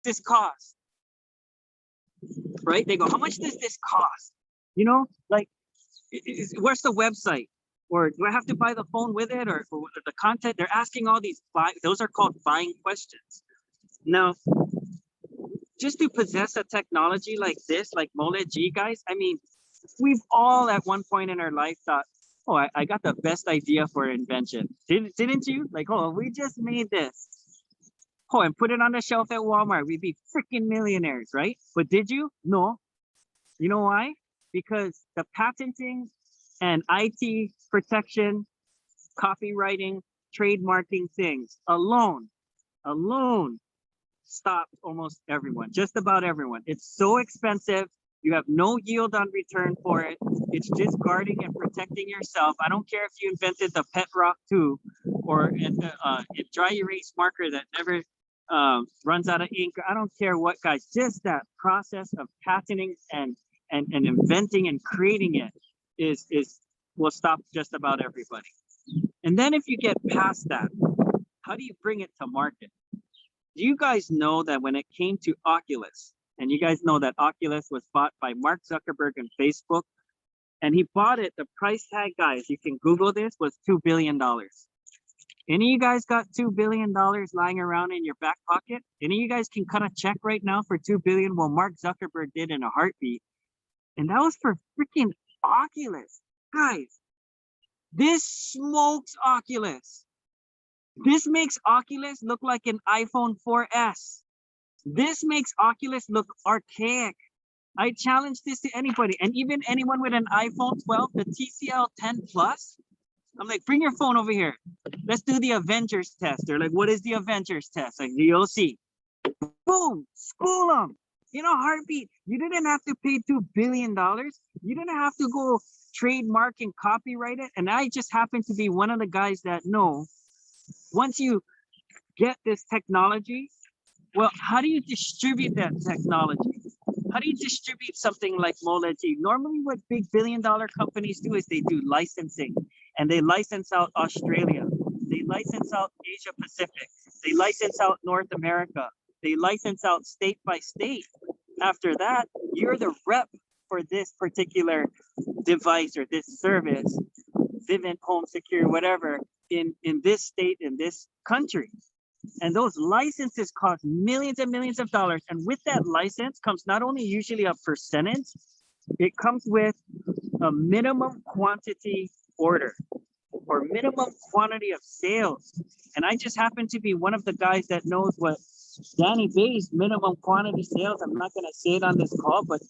this cost? Right? They go, how much does this cost? You know, like, where's the website? Or do I have to buy the phone with it, or the content? They're asking all these, those are called buying questions. Now, just to possess a technology like this, like Mole G, guys, I mean, we've all at one point in our life thought, oh, I got the best idea for an invention. Didn't you? Like, oh, we just made this. Oh, and put it on the shelf at Walmart. We'd be freaking millionaires, right? But did you? No. You know why? Because the patenting and IT protection, copywriting, trademarking things alone stopped almost everyone, just about everyone. It's so expensive. You have no yield on return for it. It's just guarding and protecting yourself. I don't care if you invented the pet rock too, or a dry erase marker that never runs out of ink. I don't care what, guys. Just that process of patenting and inventing and creating it is will stop just about everybody. And then if you get past that, how do you bring it to market? Do you guys know that when it came to Oculus, and you guys know that Oculus was bought by Mark Zuckerberg and Facebook, and he bought it, the price tag, guys, you can Google this, was $2 billion. Any of you guys got $2 billion lying around in your back pocket? Any of you guys can cut a check right now for $2 billion? Well, Mark Zuckerberg did in a heartbeat. And that was for freaking Oculus. Guys, this smokes Oculus. This makes Oculus look like an iPhone 4S. This makes Oculus look archaic. I challenge this to anybody, and even anyone with an iPhone 12, the TCL 10 Plus. I'm like, bring your phone over here. Let's do the Avengers test. They're like, what is the Avengers test? Like, you'll see. Boom, school them. In a heartbeat. You didn't have to pay $2 billion. You didn't have to go trademark and copyright it. And I just happen to be one of the guys that know, once you get this technology, well, how do you distribute that technology? How do you distribute something like Moleji? Normally what big billion-dollar companies do is they do licensing, and they license out Australia. They license out Asia Pacific. They license out North America. They license out state by state. After that, you're the rep for this particular device or this service, Vivint Home Secure, whatever, in this state, in this country. And those licenses cost millions and millions of dollars. And with that license comes not only usually a percentage, it comes with a minimum quantity order or minimum quantity of sales. And I just happen to be one of the guys that knows what Danny Bay's minimum quantity sales. I'm not going to say it on this call, but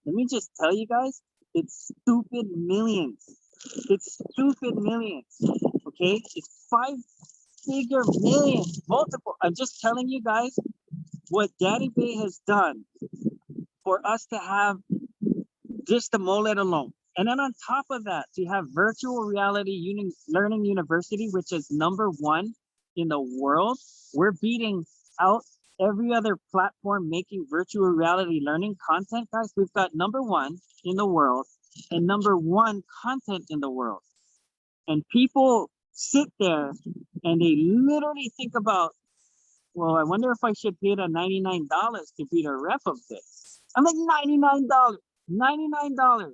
let me just tell you guys, it's stupid millions. It's stupid millions. Okay, it's 5-figure millions, multiple. I'm just telling you guys what Danny Bay has done for us to have just the MOLED alone. And then on top of that, to have virtual reality learning university, which is #1 in the world. We're beating out every other platform making virtual reality learning content, guys. We've got #1 in the world and #1 content in the world. And people sit there and they literally think about, well, I wonder if I should pay the $99 to be the rep of this. I'm like, $99, $99.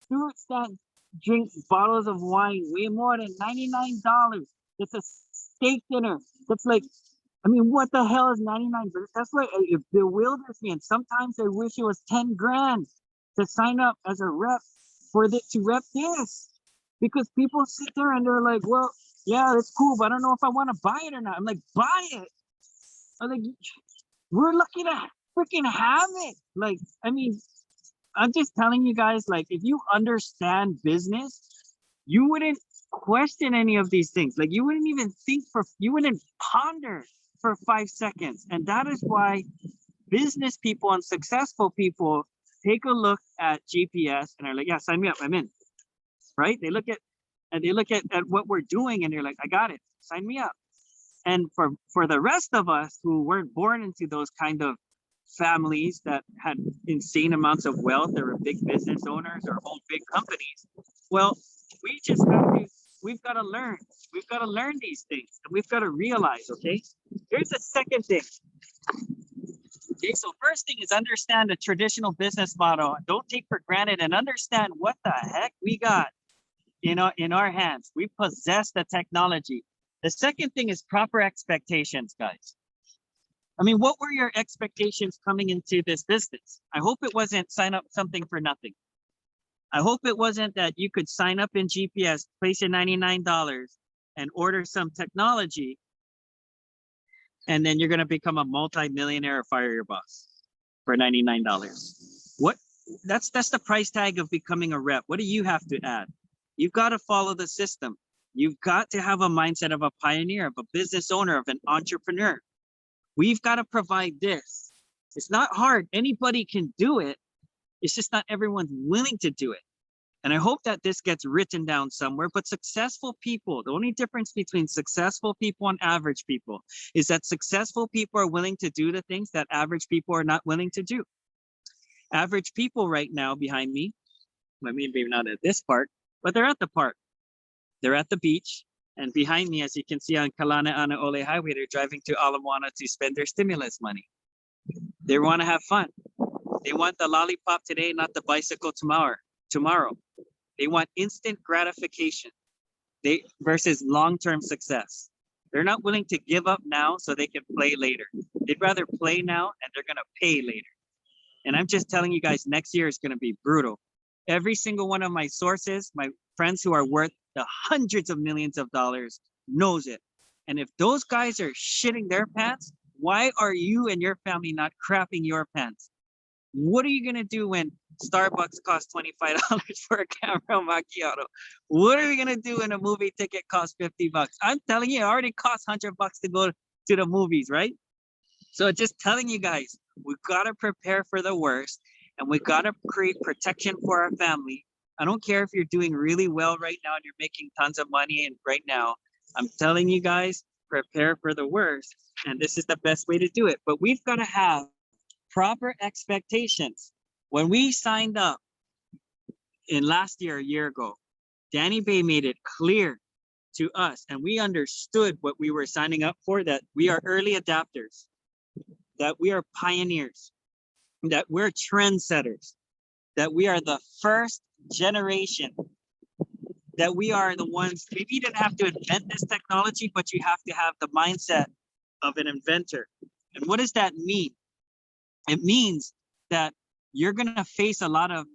Stuart Stanton drinks bottles of wine way more than $99. It's a steak dinner. That's like, I mean, what the hell is 99? That's why it bewilders me. And sometimes I wish it was 10 grand to sign up as a rep to rep this. Because people sit there and they're like, well, yeah, it's cool, but I don't know if I want to buy it or not. I'm like, buy it. I'm like, we're lucky to freaking have it. Like, I mean, I'm just telling you guys, like, if you understand business, you wouldn't question any of these things. Like, you wouldn't even you wouldn't ponder for 5 seconds. And that is why business people and successful people take a look at GPS and are like, yeah, sign me up, I'm in. Right? They look at what we're doing and they're like, I got it, sign me up. And for the rest of us who weren't born into those kind of families that had insane amounts of wealth, they were big business owners or own big companies, well, we've got to learn these things, and we've got to realize, okay, here's the second thing. Okay, so first thing is understand the traditional business model. Don't take for granted and understand what the heck we got in our hands. We possess the technology. The second thing is proper expectations, guys. I mean, what were your expectations coming into this business? I hope it wasn't sign up something for nothing. I hope it wasn't that you could sign up in GPS, place your $99 and order some technology, and then you're going to become a multi-millionaire or fire your boss for $99. What? That's the price tag of becoming a rep. What do you have to add? You've got to follow the system. You've got to have a mindset of a pioneer, of a business owner, of an entrepreneur. We've got to provide this. It's not hard. Anybody can do it. It's just not everyone's willing to do it. And I hope that this gets written down somewhere. But successful people, the only difference between successful people and average people is that successful people are willing to do the things that average people are not willing to do. Average people right now behind me, I mean, maybe not at this part, but they're at the park. They're at the beach. And behind me, as you can see on Kalana Ana Ole Highway, they're driving to Ala Moana to spend their stimulus money. They want to have fun. They want the lollipop today, not the bicycle tomorrow. They want instant gratification versus long-term success. They're not willing to give up now so they can play later. They'd rather play now and they're going to pay later. And I'm just telling you guys, next year is going to be brutal. Every single one of my sources, my friends who are worth the hundreds of millions of dollars, knows it. And if those guys are shitting their pants, why are you and your family not crapping your pants? What are you going to do when Starbucks costs $25 for a caramel macchiato? What are you going to do when a movie ticket costs $50? I'm telling you, it already costs $100 to go to the movies, right? So just telling you guys, we got to prepare for the worst and we got to create protection for our family. I don't care if you're doing really well right now and you're making tons of money and right now, I'm telling you guys, prepare for the worst. And this is the best way to do it. But we've got to have proper expectations. When we signed up in last year, a year ago, Danny Bay made it clear to us and we understood what we were signing up for, that we are early adapters, that we are pioneers, that we're trendsetters, that we are the first generation, that we are the ones, maybe you didn't have to invent this technology, but you have to have the mindset of an inventor. And what does that mean? It means that you're going to face a lot of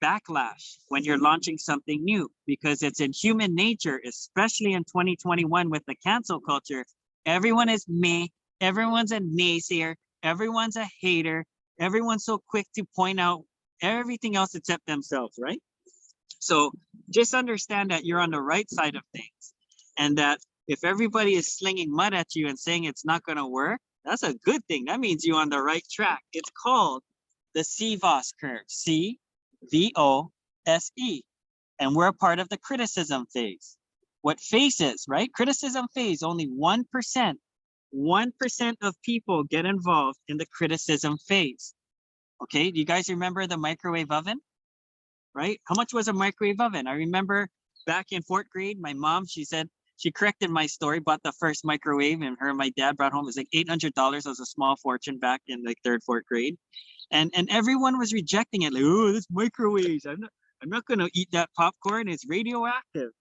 backlash when you're launching something new, because it's in human nature, especially in 2021 with the cancel culture. Everyone is me, everyone's a naysayer, everyone's a hater, everyone's so quick to point out everything else except themselves, right? So just understand that you're on the right side of things, and that if everybody is slinging mud at you and saying it's not going to work, that's a good thing. That means you're on the right track. It's called the CVOS curve, C-V-O-S-E. And we're a part of the criticism phase. What phase is, right? Criticism phase, only 1% of people get involved in the criticism phase. Okay, do you guys remember the microwave oven? Right? How much was a microwave oven? I remember back in 4th grade, my mom, she said, she corrected my story, bought the first microwave, and her and my dad brought home, it was like $800. Was a small fortune back in like 3rd, 4th grade. And everyone was rejecting it, like, oh, this microwaves, I'm not gonna eat that popcorn, it's radioactive,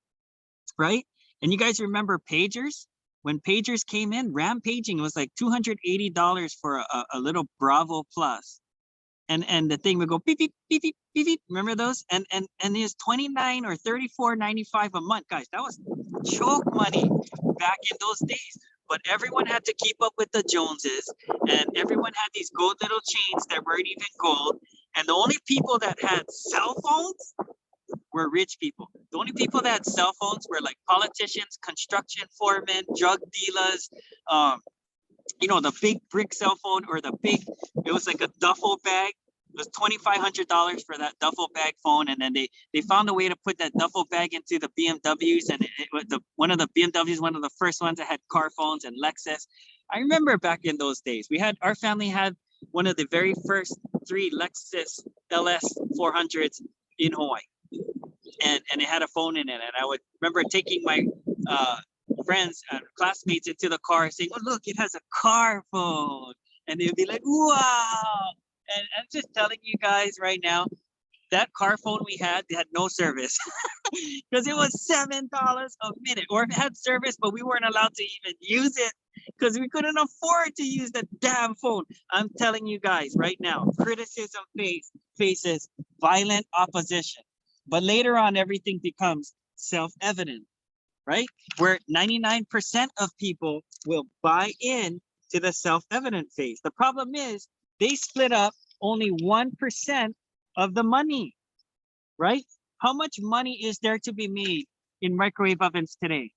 right? And you guys remember pagers? When pagers came in, RAM paging, it was like $280 for a little Bravo Plus. And the thing would go beep, beep, beep, beep, beep, beep. Remember those? And it was $29 or $34.95 a month, guys. That was choke money back in those days. But everyone had to keep up with the Joneses, and everyone had these gold little chains that weren't even gold. And the only people that had cell phones were rich people. The only people that had cell phones were like politicians, construction foremen, drug dealers, you know, the big brick cell phone, or the big, it was like a duffel bag. It was $2,500 for that duffel bag phone. And then they found a way to put that duffel bag into the BMWs. And it was one of the BMWs, one of the first ones that had car phones, and Lexus. I remember back in those days, our family had one of the very first 3 Lexus LS 400s in Hawaii. And it had a phone in it. And I would remember taking my friends and classmates into the car saying, oh, look, it has a car phone. And they'd be like, wow. And I'm just telling you guys right now, that car phone we had, they had no service because it was $7 a minute, or it had service, but we weren't allowed to even use it because we couldn't afford to use the damn phone. I'm telling you guys right now, criticism faces violent opposition, but later on, everything becomes self-evident, right? Where 99% of people will buy in to the self-evident phase. The problem is they split up only 1% of the money, right? How much money is there to be made in microwave ovens today?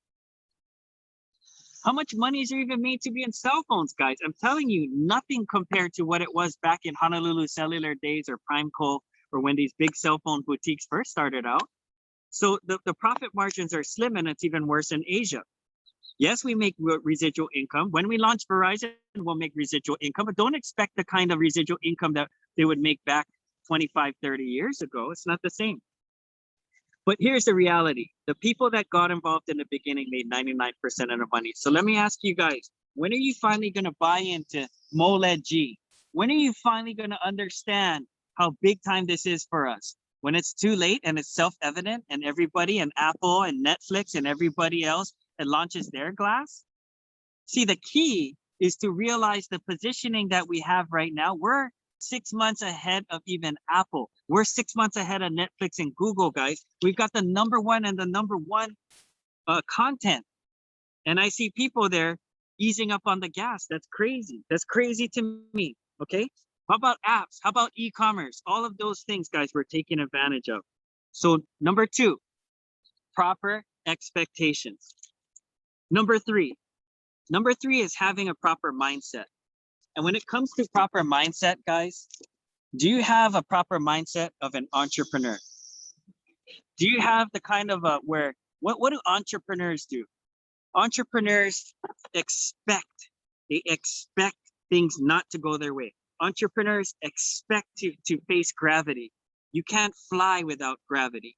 How much money is there even made to be in cell phones, guys? I'm telling you, nothing compared to what it was back in Honolulu cellular days or Primeco, or when these big cell phone boutiques first started out. So the profit margins are slim, and it's even worse in Asia. Yes, we make residual income. When we launch Verizon, we'll make residual income, but don't expect the kind of residual income that they would make back 25, 30 years ago. It's not the same. But here's the reality. The people that got involved in the beginning made 99% of the money. So let me ask you guys, when are you finally going to buy into MOLED G? When are you finally going to understand how big time this is for us? When it's too late and it's self-evident, and everybody and Apple and Netflix and everybody else that launches their glass? See, the key is to realize the positioning that we have right now. We're 6 months ahead of even Apple. We're 6 months ahead of Netflix and Google, guys. We've got the #1 and the #1 content. And I see people there easing up on the gas. That's crazy. That's crazy to me. Okay. How about apps? How about e-commerce? All of those things, guys, we're taking advantage of. So #2, proper expectations. #3 is having a proper mindset. And when it comes to proper mindset, guys, do you have a proper mindset of an entrepreneur? Do you have the kind of what do entrepreneurs do? Entrepreneurs they expect things not to go their way. Entrepreneurs expect to face gravity. You can't fly without gravity.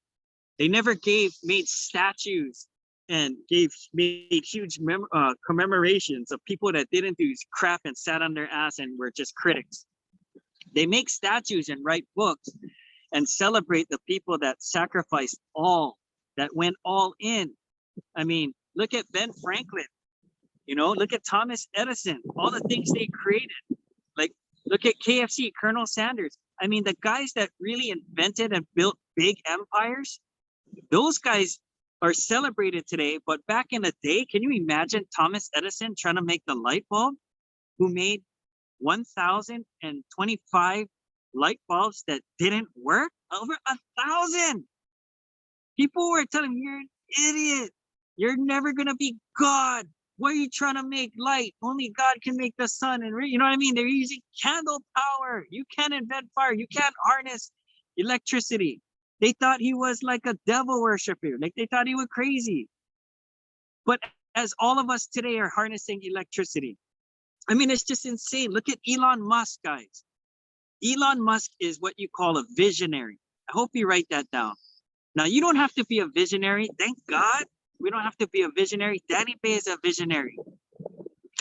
They never made statues and made huge commemorations of people that didn't do crap and sat on their ass and were just critics. They make statues and write books and celebrate the people that sacrificed all, that went all in. I mean, look at Ben Franklin, look at Thomas Edison, all the things they created. Like, look at KFC, Colonel Sanders. I mean, the guys that really invented and built big empires, those guys are celebrated today. But back in the day, can you imagine Thomas Edison trying to make the light bulb, who made 1,025 light bulbs that didn't work? Over 1,000. People were telling him, you're an idiot. You're never going to be God. Why are you trying to make light? Only God can make the sun. And you know what I mean? They're using candle power. You can't invent fire. You can't harness electricity. They thought he was like a devil worshiper. Like, they thought he was crazy. But as all of us today are harnessing electricity, I mean, it's just insane. Look at Elon Musk, guys. Elon Musk is what you call a visionary. I hope you write that down. Now, you don't have to be a visionary. Thank God we don't have to be a visionary. Danny Bay is a visionary.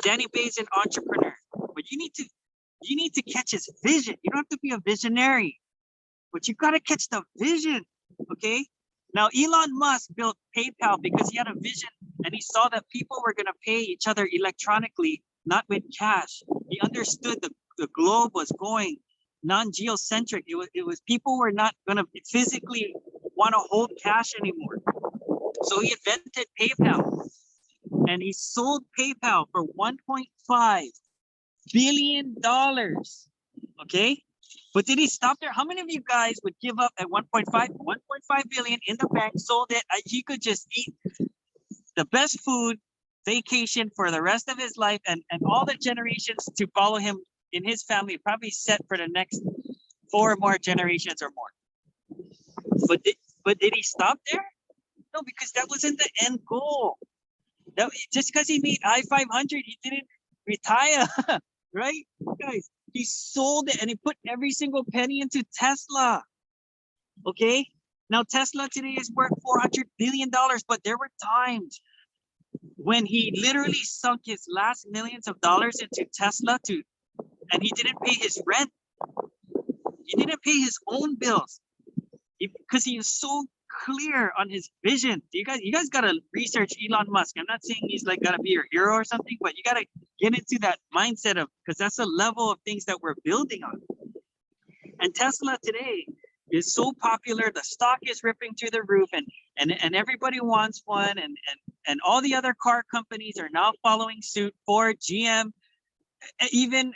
Danny Bay is an entrepreneur. But you need to catch his vision. You don't have to be a visionary, but you got to catch the vision, okay? Now, Elon Musk built PayPal because he had a vision, and he saw that people were going to pay each other electronically, not with cash. He understood the globe was going non-geocentric. It was people were not going to physically want to hold cash anymore. So he invented PayPal, and he sold PayPal for $1.5 billion, okay? But did he stop there? How many of you guys would give up at 1.5 billion in the bank, sold it? He could just eat the best food, vacation for the rest of his life, and all the generations to follow him in his family probably set for the next 4 more generations or more. But did he stop there? No, because that wasn't the end goal. Just because he made I-500, he didn't retire, right? Guys, he sold it and he put every single penny into Tesla. Okay? Now, Tesla today is worth $400 billion, but there were times when he literally sunk his last millions of dollars into Tesla to and he didn't pay his rent. He didn't pay his own bills because he is so clear on his vision. You guys gotta research Elon Musk. I'm not saying he's like gotta be your hero or something, but you gotta get into that mindset of, because that's the level of things that we're building on. And Tesla today is so popular, the stock is ripping through the roof, and everybody wants one, and all the other car companies are now following suit. Ford, GM, even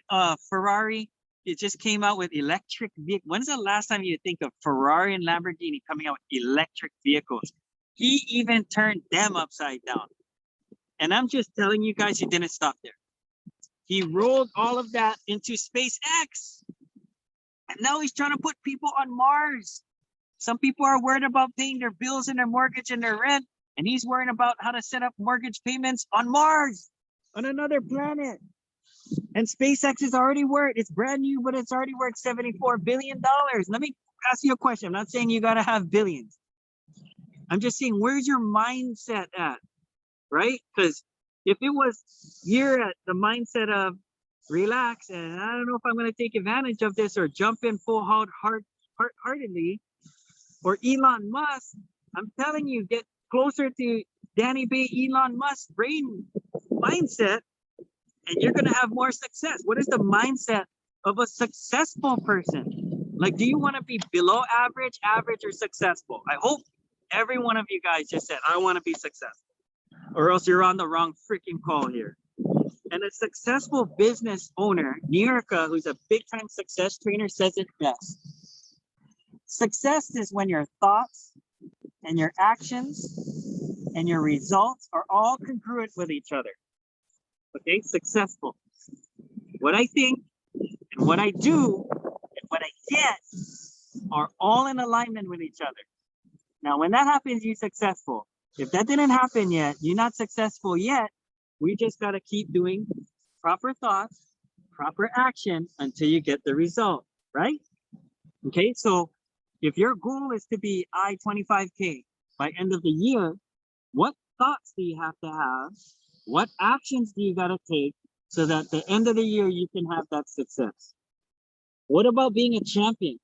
Ferrari. It just came out with electric vehicles. When's the last time you think of Ferrari and Lamborghini coming out with electric vehicles? He even turned them upside down. And I'm just telling you guys, he didn't stop there. He rolled all of that into SpaceX. And now he's trying to put people on Mars. Some people are worried about paying their bills and their mortgage and their rent. And he's worrying about how to set up mortgage payments on Mars, on another planet. And SpaceX is already worth, it's brand new, but it's already worth $74 billion. Let me ask you a question. I'm not saying you got to have billions. I'm just saying, where's your mindset at, right? Because if it was you're at the mindset of relax, and I don't know if I'm going to take advantage of this or jump in full heartedly, or Elon Musk, I'm telling you, get closer to Danny Bay, Elon Musk's brain mindset, and you're going to have more success. What is the mindset of a successful person? Like, do you want to be below average, average, or successful? I hope every one of you guys just said, I want to be successful, or else you're on the wrong freaking call here. And a successful business owner, Nirka, who's a big time success trainer, says it best. Success is when your thoughts and your actions and your results are all congruent with each other. Okay, successful. What I think and what I do and what I get are all in alignment with each other. Now, when that happens, you're successful. If that didn't happen yet, you're not successful yet. We just got to keep doing proper thoughts, proper action until you get the result, right? Okay, so if your goal is to be I-25K by end of the year, what thoughts do you have to have? What actions do you got to take so that the end of the year you can have that success? What about being a champion?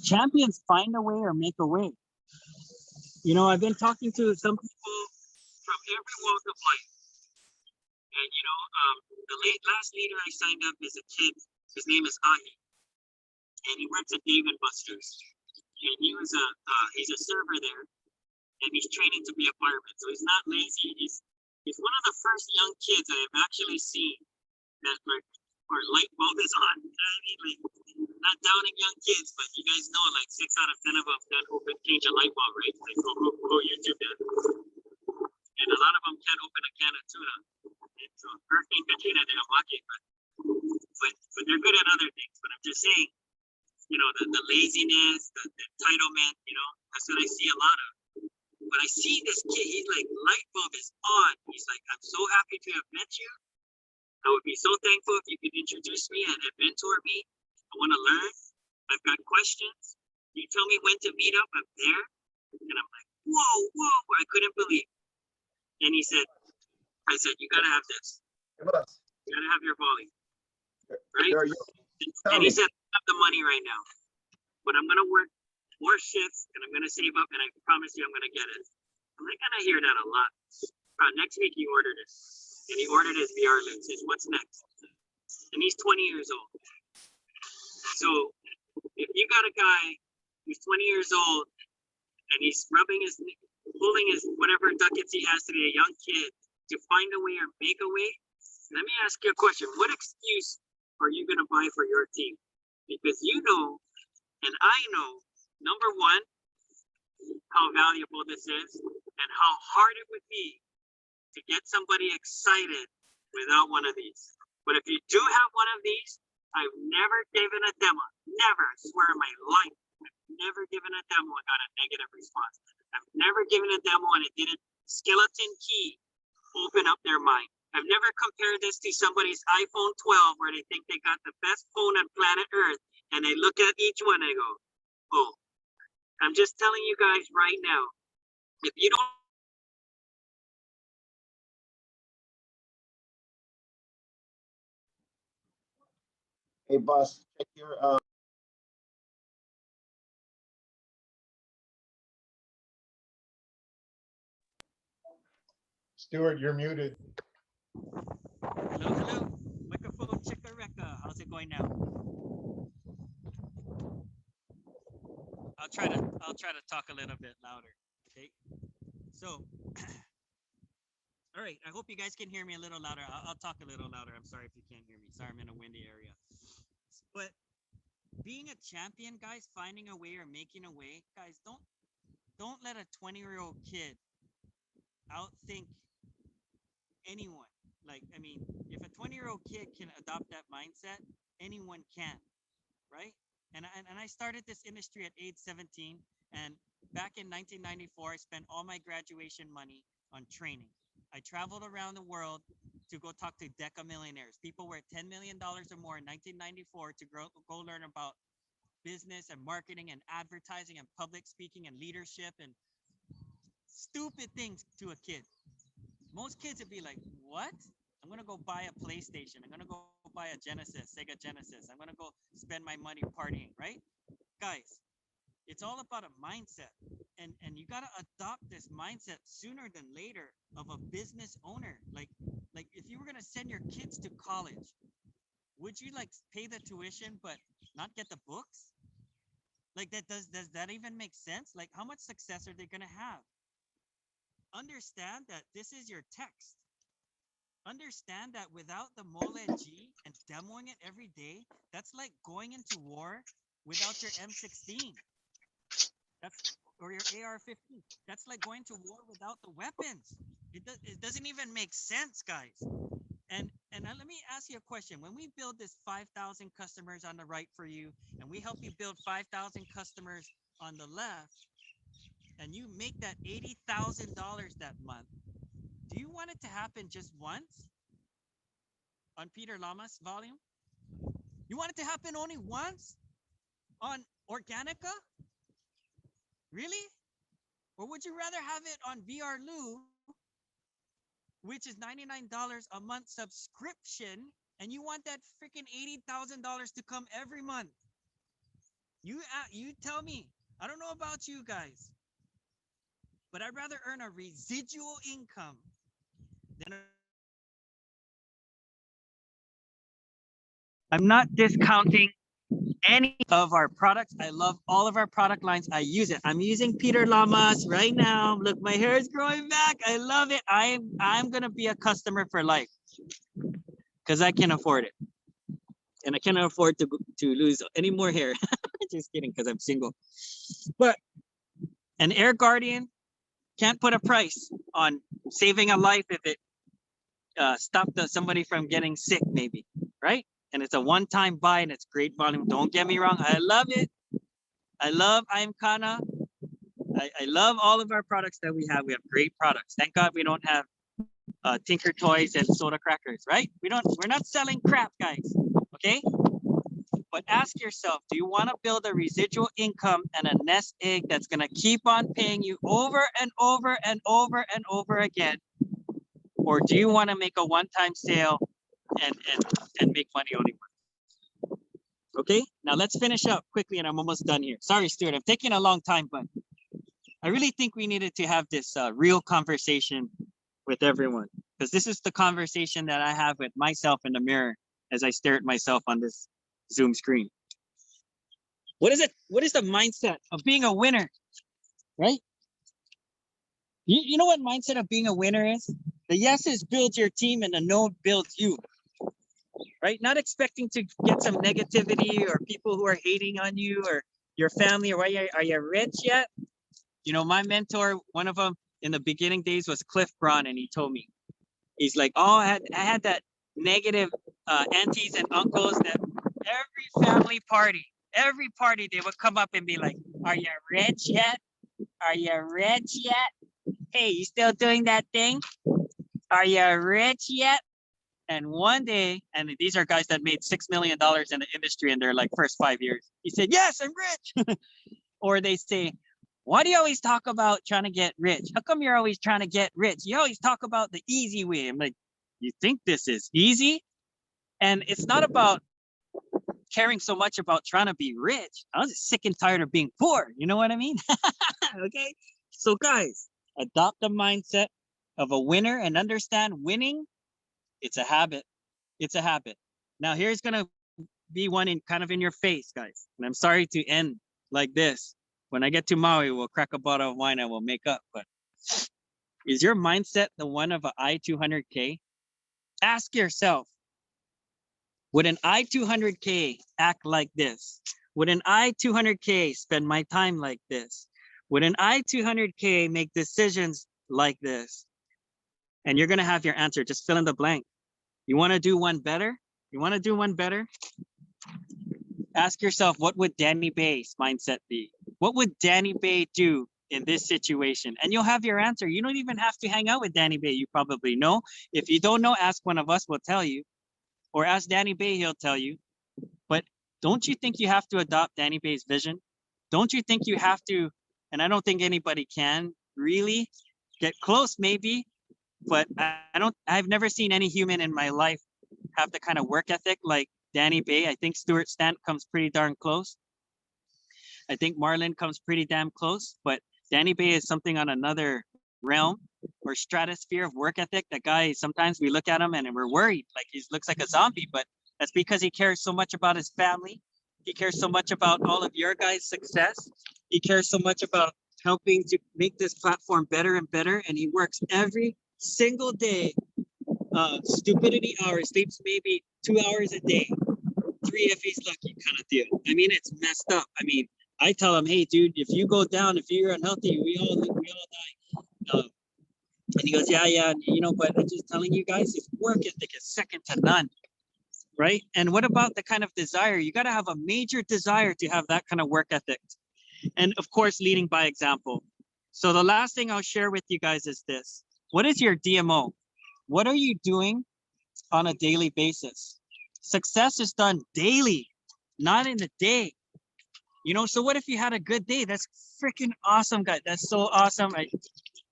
Champions find a way or make a way. You know, I've been talking to some people from every walk of life. And, you know, the last leader I signed up is a kid. His name is Ahi. And he works at Dave & Buster's. And he was he's a server there. And he's training to be a fireman. So he's not lazy. He's one of the first young kids I've actually seen that like our light bulb is on. You know what I mean? Like, not downing young kids, but you guys know like 6 out of 10 of them can't change a light bulb, right? Like go YouTube that. And a lot of them can't open a can of tuna. And so Hurricane Katrina, they're lucky, but they're good at other things. But I'm just saying, you know, the laziness, the entitlement, you know, that's what I see a lot of. But I see this kid, he's like, light bulb is on. He's like, I'm so happy to have met you. I would be so thankful if you could introduce me and mentor me. I want to learn. I've got questions. You tell me when to meet up. I'm there. And I'm like, whoa, I couldn't believe. And I said, you got to have this. You got to have your volley. Right? And he said, I have the money right now. But I'm going to work more shifts and I'm going to save up and I promise you I'm going to get it. I'm not going to hear that a lot. Next week he ordered it. And he ordered his VR lens. Says, what's next? And he's 20 years old. So if you got a guy who's 20 years old and he's pulling his whatever ducats he has to be a young kid to find a way or make a way, let me ask you a question. What excuse are you going to buy for your team? Because you know, and I know, number one, how valuable this is and how hard it would be to get somebody excited without one of these. But if you do have one of these, I've never given a demo. Never, I swear in my life, I've never given a demo and got a negative response. I've never given a demo and it didn't skeleton key open up their mind. I've never compared this to somebody's iPhone 12 where they think they got the best phone on planet Earth and they look at each one and they go, oh, I'm just telling you guys right now, if you don't Hey, boss, check your Stuart, you're muted. Hello, hello. Microphone checker Rekka. How's it going now? I'll try to talk a little bit louder. Okay. So, all right. I hope you guys can hear me a little louder. I'll talk a little louder. I'm sorry if you can't hear me. Sorry, I'm in a windy area. But being a champion, guys, finding a way or making a way, guys, don't let a 20-year-old kid outthink anyone. Like, I mean, if a 20-year-old kid can adopt that mindset, anyone can, right? And I started this industry at age 17. And back in 1994, I spent all my graduation money on training. I traveled around the world to go talk to Deca millionaires, people worth $10 million or more in 1994 to go learn about business and marketing and advertising and public speaking and leadership and stupid things to a kid. Most kids would be like, what? I'm gonna go buy a PlayStation. I'm gonna go buy a Genesis, Sega Genesis. I'm gonna go spend my money partying, right? Guys, it's all about a mindset. And you gotta adopt this mindset sooner than later of a business owner. Like if you were gonna send your kids to college, would you like pay the tuition but not get the books? Like that does that even make sense? Like how much success are they gonna have? Understand that this is your text. Understand that without the Mole G and demoing it every day, that's like going into war without your M16. That's or your AR-15. That's like going to war without the weapons. It doesn't even make sense, guys. And let me ask you a question. When we build this 5,000 customers on the right for you, and we help you build 5,000 customers on the left, and you make that $80,000 that month, do you want it to happen just once on Peter Lama's volume? You want it to happen only once on Organica? Really? Or would you rather have it on VR Lou, which is $99 a month subscription, and you want that freaking $80,000 to come every month? You tell me. I don't know about you guys, but I'd rather earn a residual income than I'm not discounting any of our products. I love all of our product lines. I use it. I'm using Peter Lamas right now. Look, my hair is growing back. I love it. I'm gonna be a customer for life because I can afford it, and I cannot afford to lose any more hair. Just kidding, because I'm single. But an Air Guardian can't put a price on saving a life if it stopped somebody from getting sick, maybe, right? And it's a one-time buy and it's great volume. Don't get me wrong, I love it. I love I'm Kana. I love all of our products that we have. We have great products. Thank God we don't have Tinker Toys and soda crackers, right? We're not selling crap, guys. Okay? But ask yourself, do you want to build a residual income and a nest egg that's gonna keep on paying you over and over and over and over again? Or do you want to make a one-time sale and make money only once? Okay, now let's finish up quickly, and I'm almost done here. Sorry, Stuart, I'm taking a long time, but I really think we needed to have this real conversation with everyone, because this is the conversation that I have with myself in the mirror as I stare at myself on this Zoom screen. What is it? What is the mindset of being a winner, right? You know what mindset of being a winner is? The yeses build your team and the no builds you, right? Not expecting to get some negativity or people who are hating on you or your family or are you rich yet? You know, my mentor, one of them in the beginning days was Cliff Braun, and he told me, he's like, oh, I had that negative aunties and uncles that every party, they would come up and be like, are you rich yet? Are you rich yet? Hey, you still doing that thing? Are you rich yet? And one day, and these are guys that made $6 million in the industry in their like first 5 years. He said, yes, I'm rich. Or they say, why do you always talk about trying to get rich? How come you're always trying to get rich? You always talk about the easy way. I'm like, you think this is easy? And it's not about caring so much about trying to be rich. I was just sick and tired of being poor. You know what I mean? Okay. So guys, adopt the mindset of a winner and understand winning. It's a habit. It's a habit. Now here's gonna be one in kind of in your face, guys. And I'm sorry to end like this. When I get to Maui, we'll crack a bottle of wine and we'll make up. But is your mindset the one of an I-200K? Ask yourself, would an I-200K act like this? Would an I-200K spend my time like this? Would an I-200K make decisions like this? And you're going to have your answer. Just fill in the blank. You want to do one better? You want to do one better? Ask yourself, what would Danny Bay's mindset be? What would Danny Bay do in this situation? And you'll have your answer. You don't even have to hang out with Danny Bay. You probably know. If you don't know, ask one of us, we'll tell you. Or ask Danny Bay, he'll tell you. But don't you think you have to adopt Danny Bay's vision? Don't you think you have to, and I don't think anybody can really get close maybe, but I've never seen any human in my life have the kind of work ethic like Danny Bay. I think Stuart Stant comes pretty darn close. I think Marlon comes pretty damn close, but Danny Bay is something on another realm or stratosphere of work ethic. That guy, sometimes we look at him and we're worried, like he looks like a zombie, but that's because he cares so much about his family. He cares so much about all of your guys' success. He cares so much about helping to make this platform better and better. And he works every single day, stupidity hours, sleeps maybe 2 hours a day, 3 if he's lucky kind of deal. I mean, it's messed up. I mean, I tell him, hey, dude, if you go down, if you're unhealthy, we all die. And he goes, yeah, you know, but I'm just telling you guys, his work ethic is second to none, right? And what about the kind of desire? You got to have a major desire to have that kind of work ethic. And of course, leading by example. So the last thing I'll share with you guys is this. What is your DMO? What are you doing on a daily basis? Success is done daily, not in a day. You know, so what if you had a good day? That's freaking awesome, guys. That's so awesome.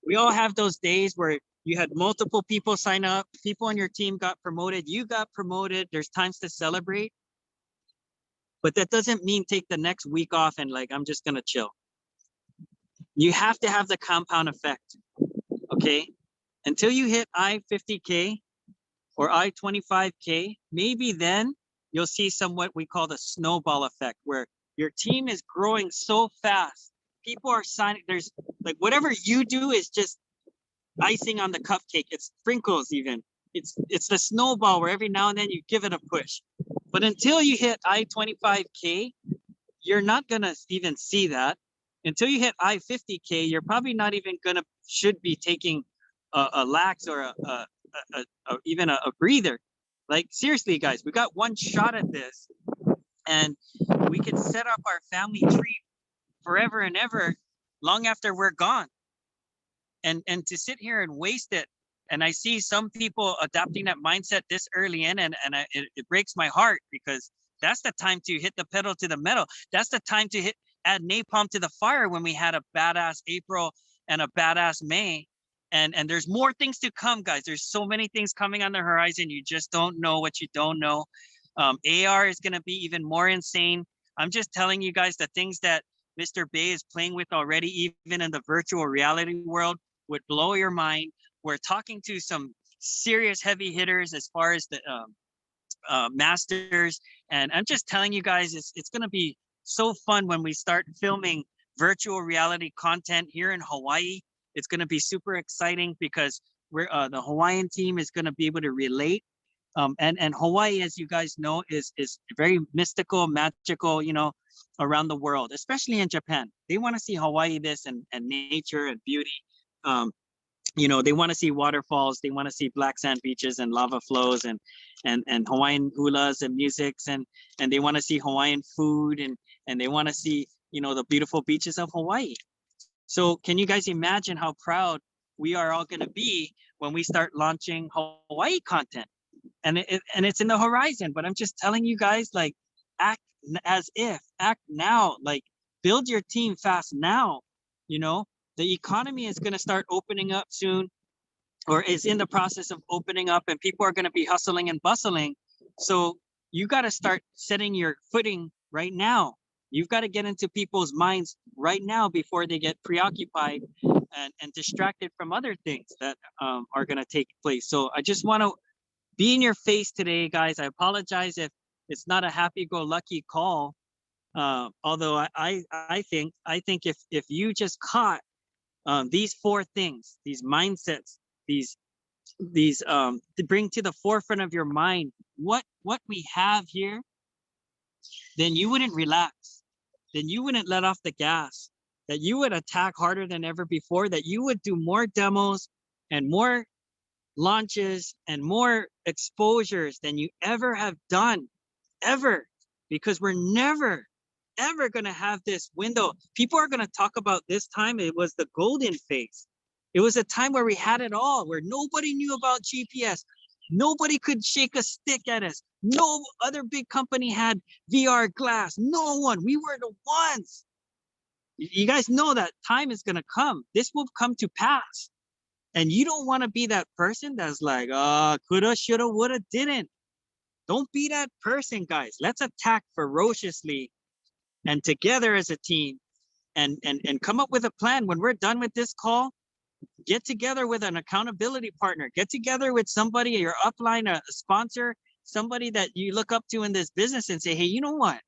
We all have those days where you had multiple people sign up, people on your team got promoted, you got promoted. There's times to celebrate. But that doesn't mean take the next week off and like, I'm just going to chill. You have to have the compound effect, okay? Until you hit I-50K or I-25K, maybe then you'll see some what we call the snowball effect, where your team is growing so fast. People are signing, there's like whatever you do is just icing on the cupcake. It's sprinkles even. It's the snowball where every now and then you give it a push. But until you hit I-25K, you're not gonna even see that. Until you hit I-50K, you're probably not even should be taking a lax or even a breather. Like seriously, guys, we got one shot at this, and we can set up our family tree forever and ever, long after we're gone. And to sit here and waste it. And I see some people adopting that mindset this early in, and it breaks my heart, because that's the time to hit the pedal to the metal. That's the time to add napalm to the fire when we had a badass April and a badass May. And there's more things to come, guys. There's so many things coming on the horizon. You just don't know what you don't know. AR is going to be even more insane. I'm just telling you guys the things that Mr. Bay is playing with already, even in the virtual reality world, would blow your mind. We're talking to some serious heavy hitters as far as the masters. And I'm just telling you guys, it's going to be so fun when we start filming virtual reality content here in Hawaii. It's going to be super exciting because we're the Hawaiian team is going to be able to relate. And Hawaii, as you guys know, is very mystical, magical, you know, around the world, especially in Japan. They want to see Hawaii this and nature and beauty. You know, they want to see waterfalls, they want to see black sand beaches and lava flows and Hawaiian hulas and musics, and they want to see Hawaiian food, and they want to see, you know, the beautiful beaches of Hawaii. So can you guys imagine how proud we are all going to be when we start launching Hawaii content? And it's in the horizon, but I'm just telling you guys, like, act now, like build your team fast now. You know, the economy is going to start opening up soon, or is in the process of opening up, and people are going to be hustling and bustling. So you got to start setting your footing right now. You've got to get into people's minds right now before they get preoccupied and distracted from other things that are going to take place. So I just want to be in your face today, guys. I apologize if it's not a happy-go-lucky call. Although I think if you just caught these four things, these mindsets, these to bring to the forefront of your mind what we have here, then you wouldn't relax, then you wouldn't let off the gas, that you would attack harder than ever before, that you would do more demos and more launches and more exposures than you ever have done, ever, because we're never ever going to have this window. People are going to talk about this time. It was the golden phase. It was a time where we had it all, where nobody knew about GPS. Nobody could shake a stick at us. No other big company had VR glass. No one. We were the ones. You guys know that time is going to come. This will come to pass. And you don't want to be that person that's like, coulda, shoulda, woulda, didn't. Don't be that person, guys. Let's attack ferociously and together as a team and come up with a plan. When we're done with this call, get together with an accountability partner, get together with somebody, your upline, a sponsor, somebody that you look up to in this business and say, hey, you know what?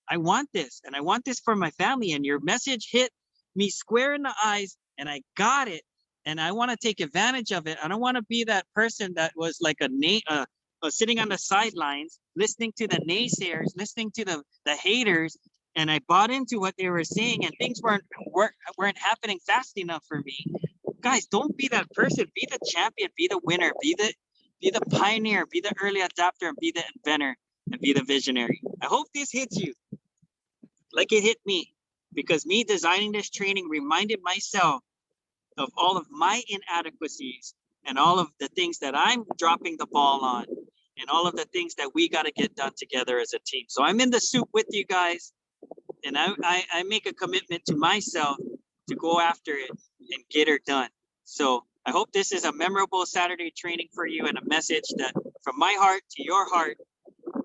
I want this and I want this for my family. And your message hit me square in the eyes and I got it. And I want to take advantage of it. I don't want to be that person that was like sitting on the sidelines, listening to the naysayers, listening to the haters. And I bought into what they were saying and things weren't happening fast enough for me. Guys, don't be that person. Be the champion, be the winner, be the pioneer, be the early adopter, and be the inventor, and be the visionary. I hope this hits you like it hit me, because me designing this training reminded myself of all of my inadequacies and all of the things that I'm dropping the ball on and all of the things that we got to get done together as a team. So I'm in the soup with you guys, and I make a commitment to myself to go after it and get her done. So I hope this is a memorable Saturday training for you and a message that from my heart to your heart,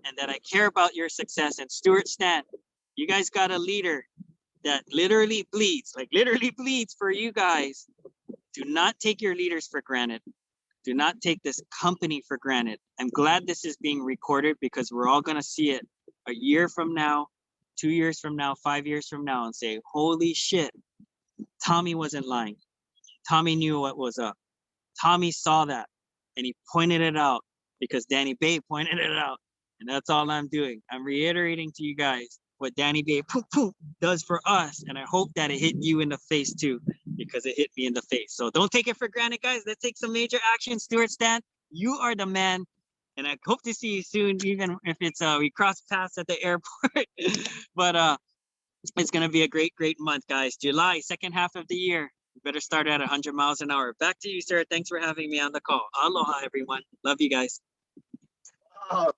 and that I care about your success. And Stuart, Stan, you guys got a leader that literally bleeds for you guys. Do not take your leaders for granted. Do not take this company for granted. I'm glad this is being recorded because we're all going to see it a year from now, 2 years from now, 5 years from now, and say, holy shit, Tommy wasn't lying. Tommy knew what was up. Tommy saw that and he pointed it out because Danny Bay pointed it out. And that's all I'm doing. I'm reiterating to you guys what Danny Bay does for us. And I hope that it hit you in the face too, because it hit me in the face. So don't take it for granted, guys. Let's take some major action. Stuart, Stan, you are the man. And I hope to see you soon, even if it's we cross paths at the airport. But it's going to be a great month, guys. July, second half of the year. You better start at 100 miles an hour. Back to you, sir. Thanks for having me on the call. Aloha, everyone. Love you guys. Oh,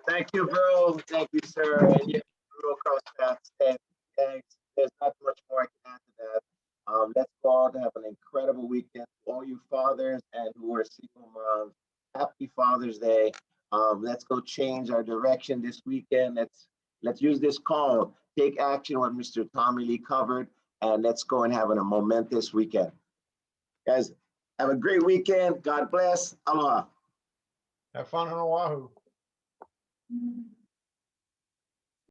thank you, bro. Thank you, sir. And yeah, real cross paths. And thanks. There's not much more I can add to that. Let's go out and have an incredible weekend. All you fathers and who are single moms, happy Father's Day. Let's go change our direction this weekend. Let's use this call. Take action what Mr. Tommy Lee covered, and let's go and have a momentous weekend. Guys, have a great weekend. God bless. Aloha. Have fun on Oahu.